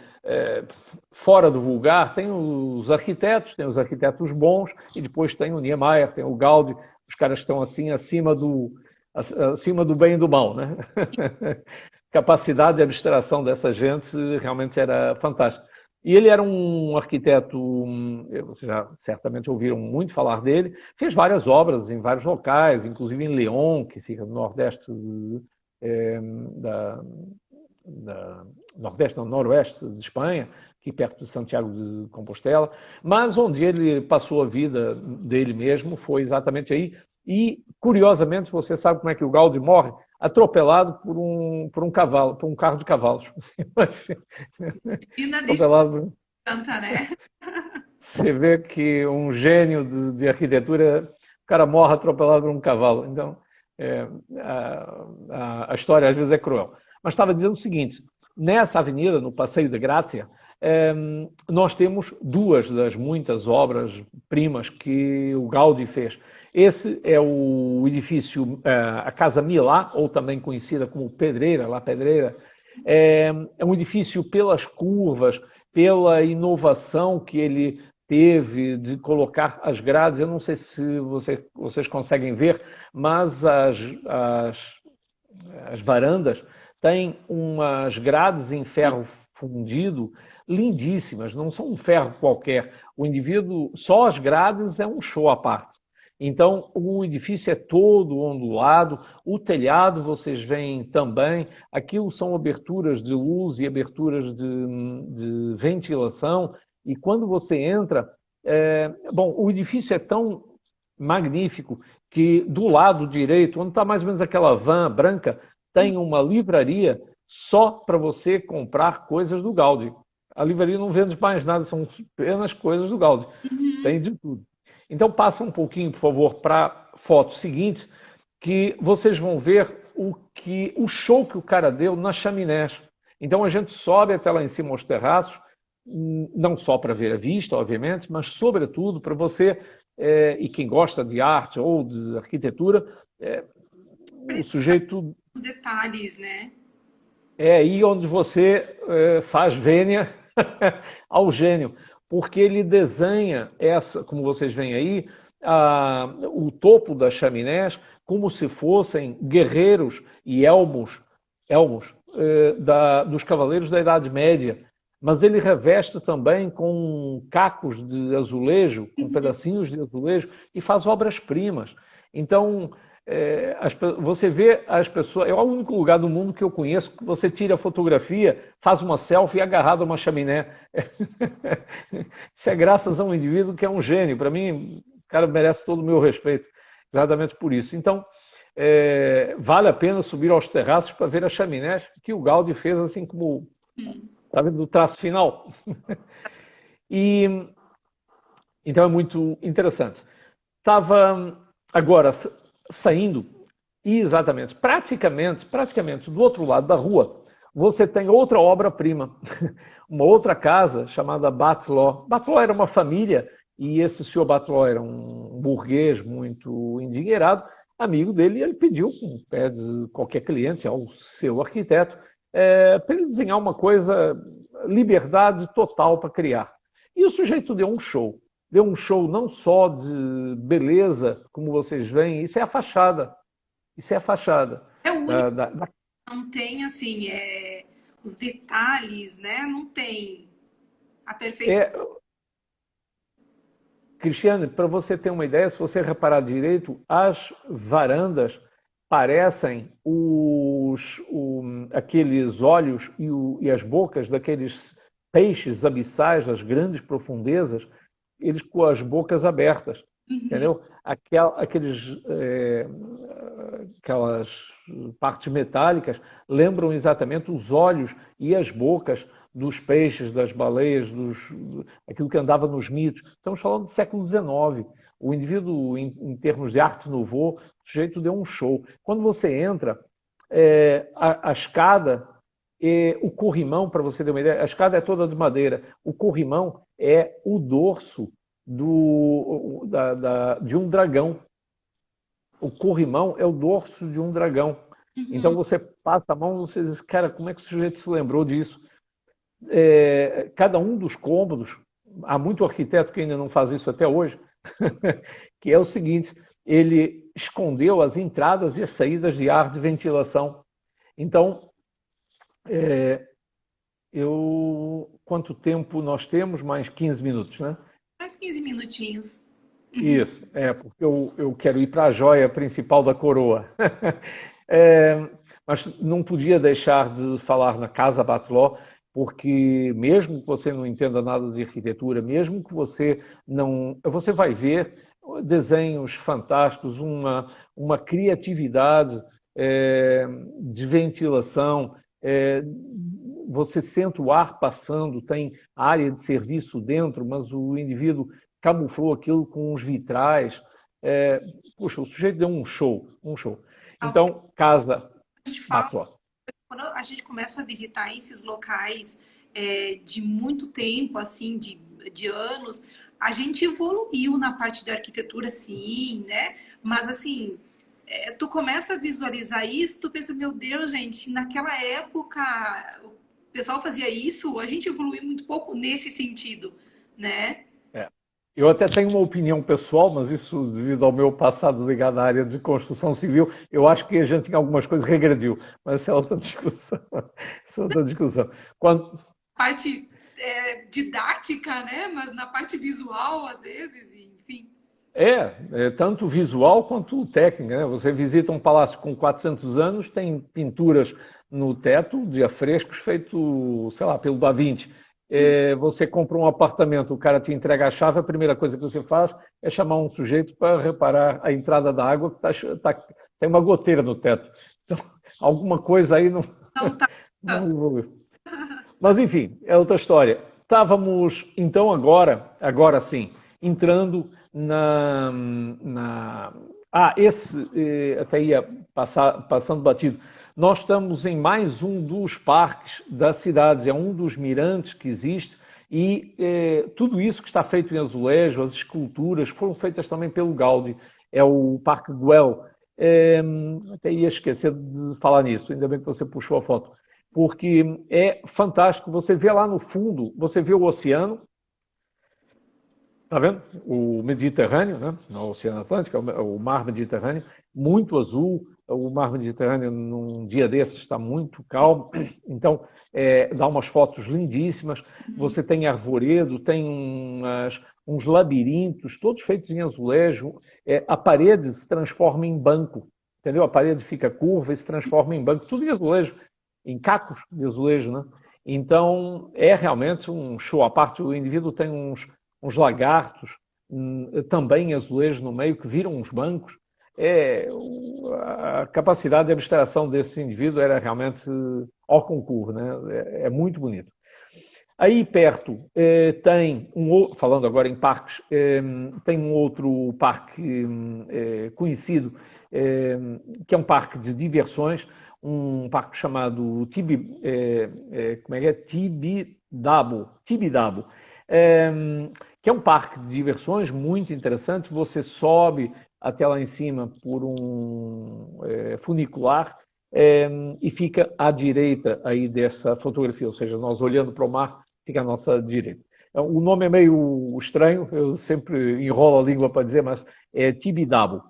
fora do vulgar, tem os arquitetos bons, e depois tem o Niemeyer, tem o Gaudí, os caras que estão assim acima do bem e do mal, né? Capacidade de abstração dessa gente realmente era fantástica. E ele era um arquiteto, vocês já certamente ouviram muito falar dele, fez várias obras em vários locais, inclusive em León, que fica no nordeste noroeste de Espanha, aqui perto de Santiago de Compostela, mas onde ele passou a vida dele mesmo foi exatamente aí. E, curiosamente, você sabe como é que o Gaudí morre? Atropelado por um cavalo, por um carro de cavalos. Atropelado. Canta, né? Você vê que um gênio de arquitetura, o cara morre atropelado por um cavalo. Então, a história às vezes é cruel. Mas estava dizendo o seguinte: nessa avenida, no Passeio de Grácia, nós temos duas das muitas obras-primas que o Gaudí fez. Esse é o edifício, a Casa Milá, ou também conhecida como Pedreira, La Pedreira. É um edifício pelas curvas, pela inovação que ele teve de colocar as grades. Eu não sei se vocês conseguem ver, mas as varandas têm umas grades em ferro fundido lindíssimas, não são um ferro qualquer. O indivíduo, só as grades é um show à parte. Então, o edifício é todo ondulado, o telhado vocês veem também, aquilo são aberturas de luz e aberturas de ventilação, e quando você entra, o edifício é tão magnífico que do lado direito, onde está mais ou menos aquela van branca, tem uma livraria só para você comprar coisas do Gaudí. A livraria não vende mais nada, são apenas coisas do Gaudí. Tem de tudo. Então, passa um pouquinho, por favor, para a foto seguinte, que vocês vão ver o show que o cara deu nas chaminés. Então, a gente sobe até lá em cima aos terraços, não só para ver a vista, obviamente, mas, sobretudo, para você, e quem gosta de arte ou de arquitetura, o sujeito... Os detalhes, né? É aí onde você faz vênia ao gênio, porque ele desenha como vocês veem aí, o topo das chaminés como se fossem guerreiros e elmos dos cavaleiros da Idade Média. Mas ele reveste também com cacos de azulejo, com pedacinhos de azulejo, e faz obras-primas. Então, você vê as pessoas... É o único lugar do mundo que eu conheço que você tira a fotografia, faz uma selfie agarrado a uma chaminé. Isso é graças a um indivíduo que é um gênio. Para mim, o cara merece todo o meu respeito, exatamente por isso. Então, vale a pena subir aos terraços para ver as chaminés que o Gaudí fez, assim como... Está vendo o traço final? Então é muito interessante. Estava agora saindo, exatamente, praticamente do outro lado da rua, você tem outra obra-prima, uma outra casa chamada Batelot. Batelot era uma família, e esse senhor Batelot era um burguês muito endinheirado, amigo dele, e ele pediu, como pede qualquer cliente, ao seu arquiteto, para ele desenhar uma coisa, liberdade total para criar. E o sujeito deu um show. Deu um show não só de beleza, como vocês veem, isso é a fachada. Isso é a fachada. É o único Da, que não tem, assim, os detalhes, né? Não tem a perfeição. é, Cristiane, para você ter uma ideia, se você reparar direito, as varandas parecem aqueles olhos e as bocas daqueles peixes abissais das grandes profundezas, eles com as bocas abertas, Uhum. entendeu? Aquelas partes metálicas lembram exatamente os olhos e as bocas dos peixes, das baleias, aquilo que andava nos mitos. Estamos falando do século XIX. O indivíduo, em termos de arte nouveau, o sujeito deu um show. Quando você entra, a escada, o corrimão, para você ter uma ideia, a escada é toda de madeira. O corrimão é o dorso de um dragão. O corrimão é o dorso de um dragão. Então Uhum. você passa a mão e você diz, cara, como é que o sujeito se lembrou disso? Cada um dos cômodos, há muito arquiteto que ainda não faz isso até hoje, que é o seguinte, ele escondeu as entradas e as saídas de ar de ventilação. Então, quanto tempo nós temos? Mais 15 minutos, né? Mais 15 minutinhos. Uhum. Isso, porque eu quero ir para a joia principal da coroa. É, mas não podia deixar de falar na Casa Batlló, porque mesmo que você não entenda nada de arquitetura, mesmo que você não. Você vai ver desenhos fantásticos, uma criatividade de ventilação. Você sente o ar passando, tem área de serviço dentro, mas o indivíduo camuflou aquilo com os vitrais. Puxa, o sujeito deu um show, um show. Alberto, Então, Casa a gente fala, Batlló. quando a gente começa a visitar esses locais de muito tempo, assim, de anos, a gente evoluiu na parte da arquitetura, sim, né? Mas assim, tu começa a visualizar isso, tu pensa, meu Deus, gente, naquela época o pessoal fazia isso, a gente evoluiu muito pouco nesse sentido, né? É. Eu até tenho uma opinião pessoal, mas isso devido ao meu passado ligado à área de construção civil, eu acho que a gente em algumas coisas regrediu, mas essa é outra discussão. Essa é outra discussão. Quando, Parte didática, né? Mas na parte visual, às vezes, enfim. tanto visual quanto técnica, né? Você visita um palácio com 400 anos, tem pinturas no teto de afrescos feitos, sei lá, pelo Da Vinci. Você compra um apartamento, o cara te entrega a chave, a primeira coisa que você faz é chamar um sujeito para reparar a entrada da água que tem uma goteira no teto. Então, alguma coisa aí não, Não tá não tanto. evoluiu. Mas enfim, é outra história. Estávamos então agora sim, entrando esse até ia passando batido. Nós estamos em mais um dos parques das cidades, é um dos mirantes que existe e tudo isso que está feito em azulejo, as esculturas, foram feitas também pelo Gaudí. É o Parque Güell. Até ia esquecer de falar nisso, ainda bem que você puxou a foto porque é fantástico. Você vê lá no fundo, você vê o oceano, tá vendo? O Mediterrâneo, né? O Oceano Atlântico, o Mar Mediterrâneo, muito azul. O Mar Mediterrâneo, num dia desses, está muito calmo. Então, dá umas fotos lindíssimas. Você tem arvoredo, tem uns labirintos, todos feitos em azulejo. A parede se transforma em banco, entendeu? A parede fica curva e se transforma em banco, tudo em azulejo, em cacos de azulejo, né? Então, é realmente um show à parte. O indivíduo tem uns lagartos, também em azulejo no meio, que viram uns bancos. A capacidade de abstração desse indivíduo era realmente ao concurso, né? É muito bonito. Aí perto tem falando agora em parques, tem um outro parque conhecido, que é um parque de diversões, um parque chamado como é que é? Tibidabo, que é um parque de diversões muito interessante. Você sobe até lá em cima por um funicular e fica à direita aí dessa fotografia, ou seja, nós olhando para o mar, fica à nossa direita. O nome é meio estranho, eu sempre enrolo a língua para dizer, mas é Tibidabo,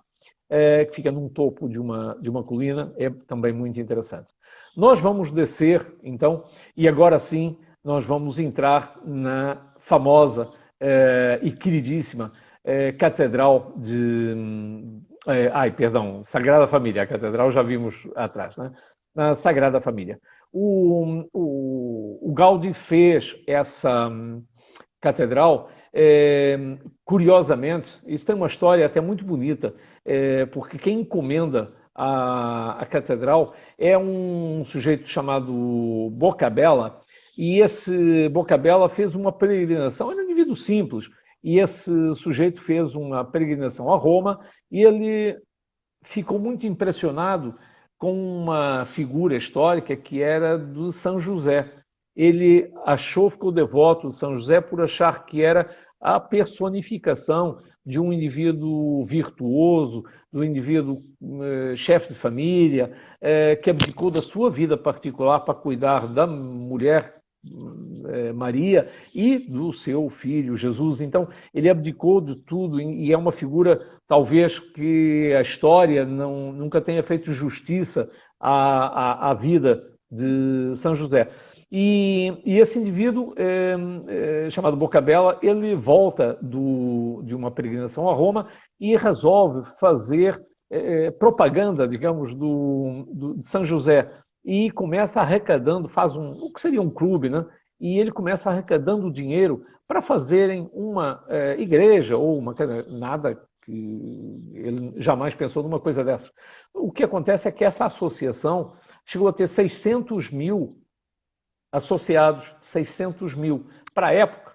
que fica num topo de uma colina, é também muito interessante. Nós vamos descer, então, e agora sim, nós vamos entrar na famosa e queridíssima Catedral Sagrada Família. A Catedral já vimos atrás, né? Na Sagrada Família. O Gaudí fez essa catedral, curiosamente, isso tem uma história até muito bonita, porque quem encomenda a catedral é um sujeito chamado Boccabella, e esse Boccabella fez uma peregrinação, era um indivíduo simples, e esse sujeito fez uma peregrinação a Roma, e ele ficou muito impressionado com uma figura histórica que era do São José. Ele ficou devoto de São José por achar que era a personificação de um indivíduo virtuoso, do indivíduo chefe de família, que abdicou da sua vida particular para cuidar da mulher Maria e do seu filho Jesus. Então, ele abdicou de tudo e é uma figura, talvez, que a história nunca tenha feito justiça à vida de São José. E esse indivíduo, chamado Boccabella, ele volta de uma peregrinação a Roma e resolve fazer propaganda, digamos, de São José. E começa arrecadando, o que seria um clube, né? E ele começa arrecadando dinheiro para fazerem uma igreja ou nada que ele jamais pensou numa coisa dessa. O que acontece é que essa associação chegou a ter 600 mil associados, 600 mil. Para a época,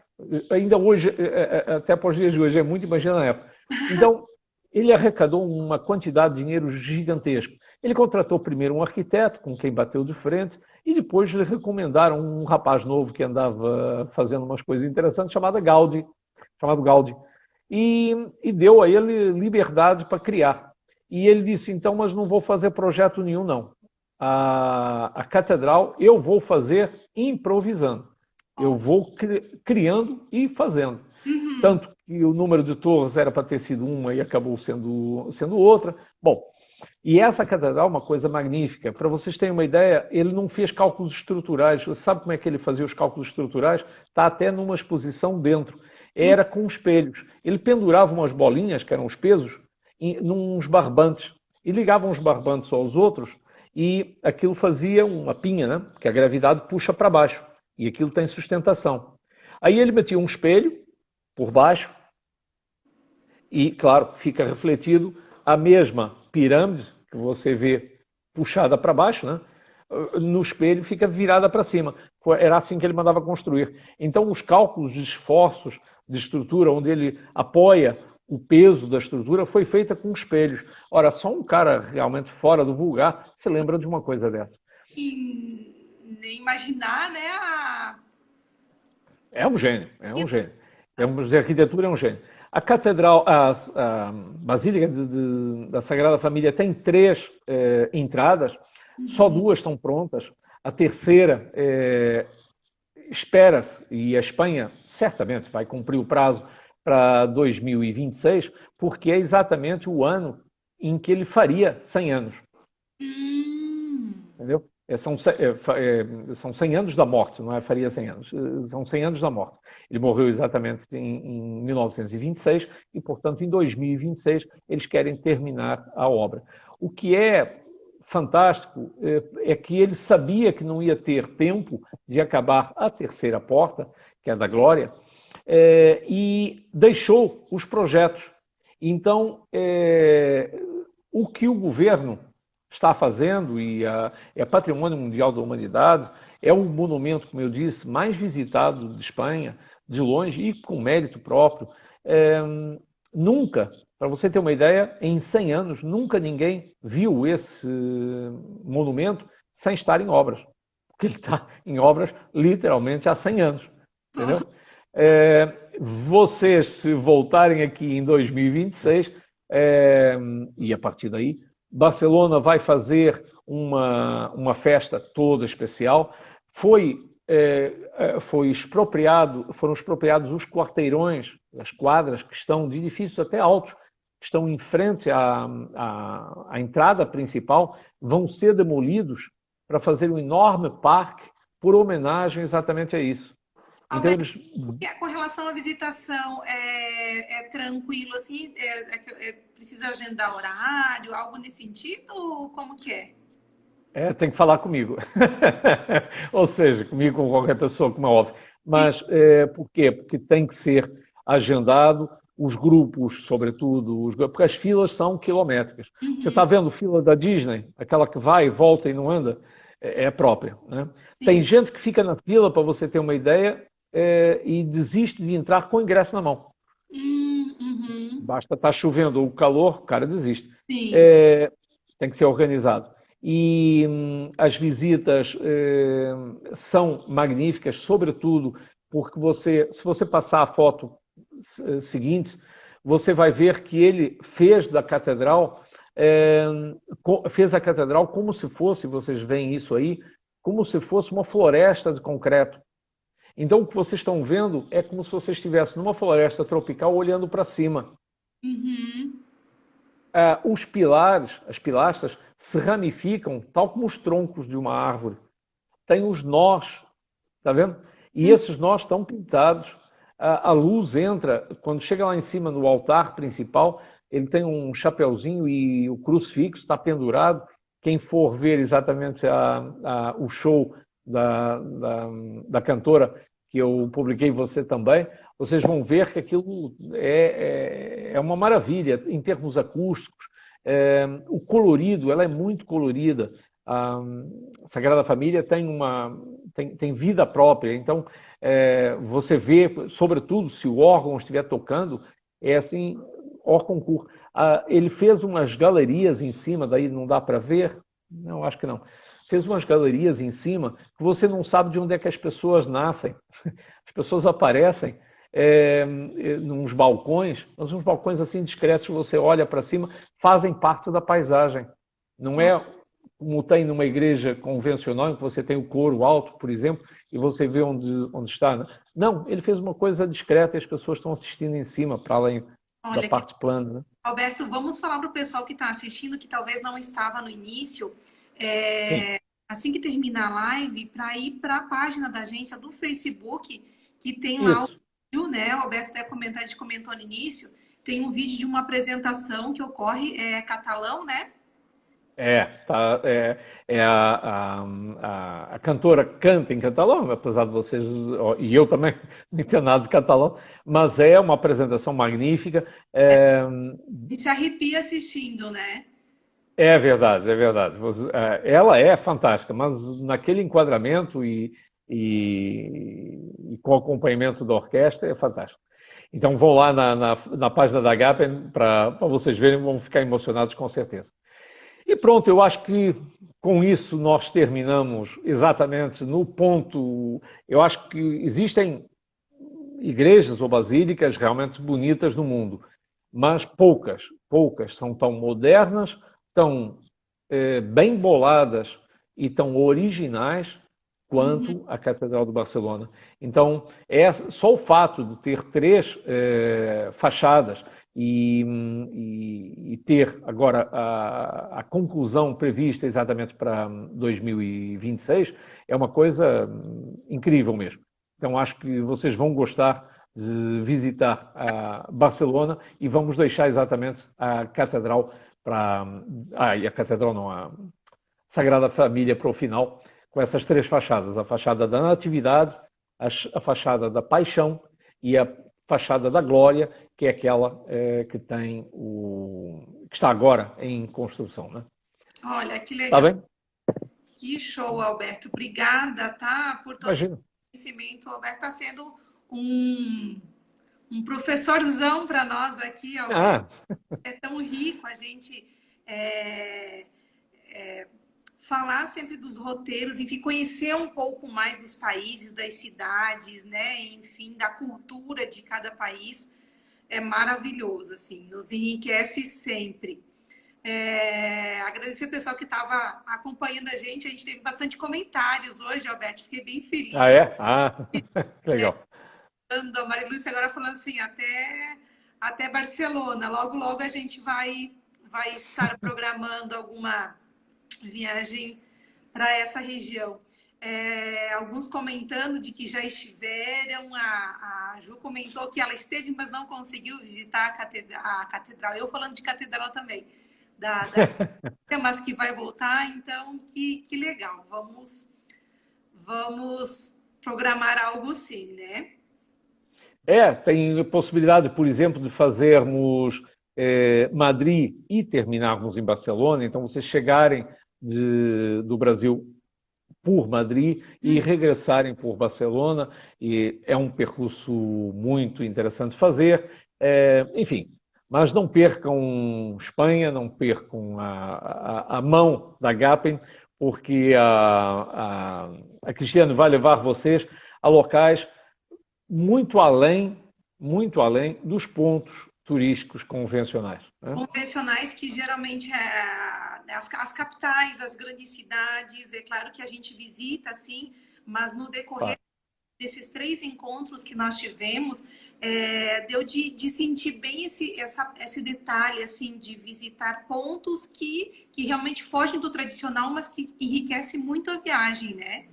ainda hoje, até para os dias de hoje, é muito, imagina na época. Então, ele arrecadou uma quantidade de dinheiro gigantesca. Ele contratou primeiro um arquiteto, com quem bateu de frente, e depois lhe recomendaram um rapaz novo que andava fazendo umas coisas interessantes, chamado Gaudí. E deu a ele liberdade para criar. E ele disse, então, mas não vou fazer projeto nenhum, não. A catedral eu vou fazer improvisando. Eu vou criando e fazendo. Uhum. Tanto que o número de torres era para ter sido uma e acabou sendo outra. Bom, e essa catedral é uma coisa magnífica. Para vocês terem uma ideia, ele não fez cálculos estruturais. Você sabe como é que ele fazia os cálculos estruturais? Está até numa exposição dentro. Era com espelhos. Ele pendurava umas bolinhas, que eram os pesos, nos barbantes. E ligavam os barbantes aos outros e aquilo fazia uma pinha, né? Porque a gravidade puxa para baixo. E aquilo tem sustentação. Aí ele metia um espelho por baixo e, claro, fica refletido a mesma pirâmide que você vê puxada para baixo, né? No espelho fica virada para cima. Era assim que ele mandava construir. Então, os cálculos de esforços de estrutura, onde ele apoia o peso da estrutura, foi feita com espelhos. Ora, só um cara realmente fora do vulgar se lembra de uma coisa dessa. E nem imaginar, né? É um gênio, é um gênio. Em termos de arquitetura, é um gênio. A catedral, a Basílica da Sagrada Família tem 3 entradas, só 2 estão prontas. A terceira espera-se, e a Espanha certamente vai cumprir o prazo para 2026, porque é exatamente o ano em que ele faria 100 anos. Entendeu? São 100 anos da morte, não é faria 100 anos, são 100 anos da morte. Ele morreu exatamente em 1926 e, portanto, em 2026 eles querem terminar a obra. O que é fantástico é que ele sabia que não ia ter tempo de acabar a terceira porta, que é a da Glória, e deixou os projetos. Então, o que o governo está fazendo, e é Patrimônio Mundial da Humanidade, é o monumento, como eu disse, mais visitado de Espanha, de longe, e com mérito próprio. Nunca, para você ter uma ideia, em 100 anos, nunca ninguém viu esse monumento sem estar em obras. Porque ele está em obras literalmente há 100 anos. Entendeu? Vocês, se voltarem aqui em 2026, e a partir daí, Barcelona vai fazer uma festa toda especial. Foi expropriado, foram expropriados os quarteirões, as quadras que estão de edifícios até altos, que estão em frente à entrada principal, vão ser demolidos para fazer um enorme parque por homenagem exatamente a isso. Então Alberto, eles com relação à visitação, é tranquilo assim? Precisa agendar horário, algo nesse sentido? Ou como que é? tem que falar comigo. Ou seja, comigo, com qualquer pessoa, como é óbvio. Sim. Mas por quê? Porque tem que ser agendado, os grupos, sobretudo, porque as filas são quilométricas. Você Uhum, está vendo fila da Disney, aquela que vai e volta e não anda, é própria. Né? Tem sim. gente que fica na fila, para você ter uma ideia, e desiste de entrar com o ingresso na mão. Uhum, Basta estar chovendo ou o calor, o cara desiste. sim. É, tem que ser organizado. E as visitas são magníficas, sobretudo porque se você passar a foto seguinte, você vai ver que ele fez a catedral como se fosse, vocês veem isso aí, como se fosse uma floresta de concreto. Então, o que vocês estão vendo é como se você estivesse numa floresta tropical olhando para cima. Uhum, Os pilares, as pilastras, se ramificam tal como os troncos de uma árvore. Tem os nós, está vendo? E esses nós estão pintados. A luz entra, quando chega lá em cima no altar principal, ele tem um chapeuzinho e o crucifixo está pendurado. Quem for ver exatamente o show da cantora, que eu publiquei você também, vocês vão ver que aquilo é uma maravilha em termos acústicos. O colorido, ela é muito colorida. A Sagrada Família tem vida própria, então você vê, sobretudo se o órgão estiver tocando, é assim, hors concours. Ele fez umas galerias em cima, daí não dá para ver? Não, acho que não. Fez umas galerias em cima que você não sabe de onde é que as pessoas nascem. As pessoas aparecem nos balcões, mas uns balcões assim discretos, você olha para cima, fazem parte da paisagem. Não é como tem numa igreja convencional, em que você tem o coro alto, por exemplo, e você vê onde está. Né? Não, ele fez uma coisa discreta e as pessoas estão assistindo em cima, para além da olha, parte plana. Né? Alberto, vamos falar para o pessoal que está assistindo, que talvez não estava no início, Sim, assim que terminar a live, para ir para a página da agência do Facebook, que tem lá o isso. vídeo, né? O Alberto até comentar, a gente comentou no início, tem um vídeo de uma apresentação que ocorre, catalão, né? A cantora canta em catalão, apesar de vocês, e eu também não entendo nada de catalão, mas é uma apresentação magnífica. E se arrepia assistindo, né? É verdade, é verdade. Ela é fantástica, mas naquele enquadramento e com o acompanhamento da orquestra é fantástico. Então vão lá na página da Agape para vocês verem, vão ficar emocionados com certeza. E pronto, eu acho que com isso nós terminamos exatamente no ponto. Eu acho que existem igrejas ou basílicas realmente bonitas no mundo, mas poucas são tão modernas, tão bem boladas e tão originais Uhum. quanto a Catedral de Barcelona. Então, só o fato de ter três fachadas e ter agora a conclusão prevista exatamente para 2026 é uma coisa incrível mesmo. Então, acho que vocês vão gostar de visitar a Barcelona e vamos deixar exatamente a Catedral e a Catedral não, a Sagrada Família para o final, com essas três fachadas: a fachada da Natividade, a fachada da Paixão e a fachada da Glória, que é aquela que está agora em construção. Né? Olha, que Está legal. bem? Que show, Alberto. Obrigada, tá? Por todo esse Imagina. conhecimento. O Alberto está sendo um, um professorzão para nós aqui, Alberto. Ah, É tão rico a gente é, falar sempre dos roteiros, enfim, conhecer um pouco mais dos países, das cidades, né? Enfim, da cultura de cada país é maravilhoso, assim, nos enriquece sempre. Agradecer o pessoal que estava acompanhando a gente teve bastante comentários hoje, Alberto, fiquei bem Ah, feliz. é? Ah, que legal. A Marilúcia agora falando assim, até Barcelona, logo, logo a gente vai estar programando alguma viagem para essa região. Alguns comentando de que já estiveram, a Ju comentou que ela esteve, mas não conseguiu visitar a catedral. Eu falando de catedral também, das temas que vai voltar, então que legal. Vamos programar algo sim, né? Tem possibilidade, por exemplo, de fazermos Madrid e terminarmos em Barcelona. Então, vocês chegarem do Brasil por Madrid e regressarem por Barcelona. E é um percurso muito interessante de fazer. Enfim, mas não percam Espanha, não percam a mão da Gapen, porque a Cristiane vai levar vocês a locais muito além dos pontos turísticos convencionais, né? Convencionais que geralmente as capitais, as grandes cidades, é claro que a gente visita, assim, mas no decorrer Claro. desses 3 encontros que nós tivemos, deu de sentir bem esse detalhe, assim, de visitar pontos que realmente fogem do tradicional, mas que enriquece muito a viagem, né?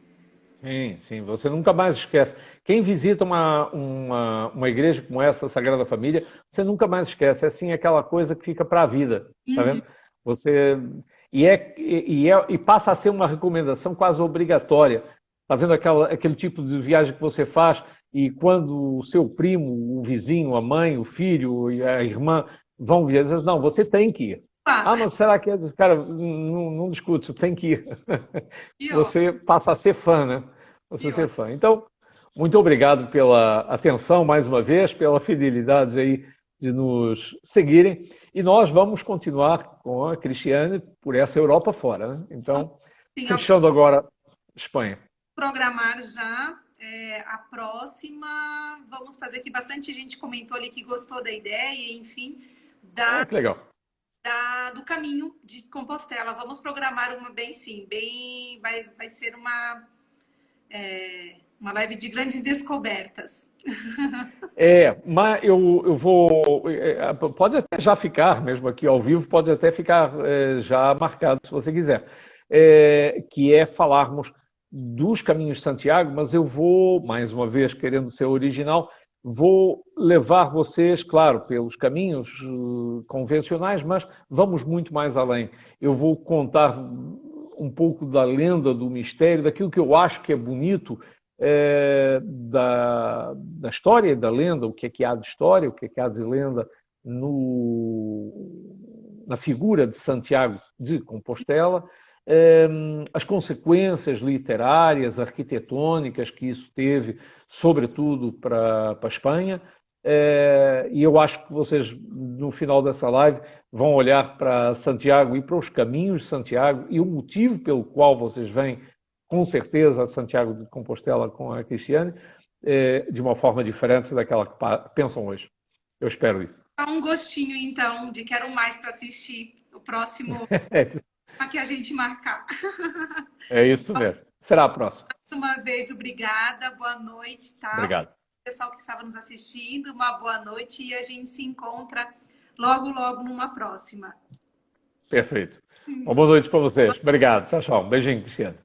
Sim, sim, você nunca mais esquece. Quem visita uma igreja como essa, Sagrada Família, você nunca mais esquece. É assim aquela coisa que fica para a vida, tá Uhum. vendo? Você e passa a ser uma recomendação quase obrigatória. Tá vendo aquele tipo de viagem que você faz e quando o seu primo, o vizinho, a mãe, o filho e a irmã vão viajar, não, você tem que ir. Ah, Ah, mas será que é? Cara, não discute, você tem que ir. e ó, Você passa a ser fã, né? e Você ó. ser fã. Então, muito obrigado pela atenção mais uma vez, pela fidelidade aí de nos seguirem. E nós vamos continuar com a Cristiane por essa Europa fora, né? Então, Sim, fechando agora Espanha. programar já a próxima. Vamos fazer que bastante gente comentou ali que gostou da ideia, enfim, Ah, que legal. do caminho de Compostela. Vamos programar uma bem sim, vai ser uma live de grandes descobertas. Mas eu vou. Pode até já ficar, mesmo aqui ao vivo, pode até ficar já marcado, se você quiser. Que é falarmos dos caminhos de Santiago, mas eu vou, mais uma vez, querendo ser original, vou levar vocês, claro, pelos caminhos convencionais, mas vamos muito mais além. Eu vou contar um pouco da lenda, do mistério, daquilo que eu acho que é bonito da história e da lenda, o que é que há de história, o que é que há de lenda na figura de Santiago de Compostela, as consequências literárias, arquitetônicas que isso teve, sobretudo para a Espanha. E eu acho que vocês, no final dessa live, vão olhar para Santiago e para os caminhos de Santiago e o motivo pelo qual vocês vêm, com certeza, a Santiago de Compostela com a Cristiane, de uma forma diferente daquela que pensam hoje. Eu espero isso. Dá um gostinho, então, de quero mais para assistir o próximo que a gente marcar. É isso mesmo. Será a próxima. Uma vez, obrigada, boa noite, tá? Obrigado. Pessoal que estava nos assistindo, uma boa noite e a gente se encontra logo, logo numa próxima. Perfeito. Uma boa noite para vocês. Obrigado. Tchau, tchau. Um beijinho, Cristiano.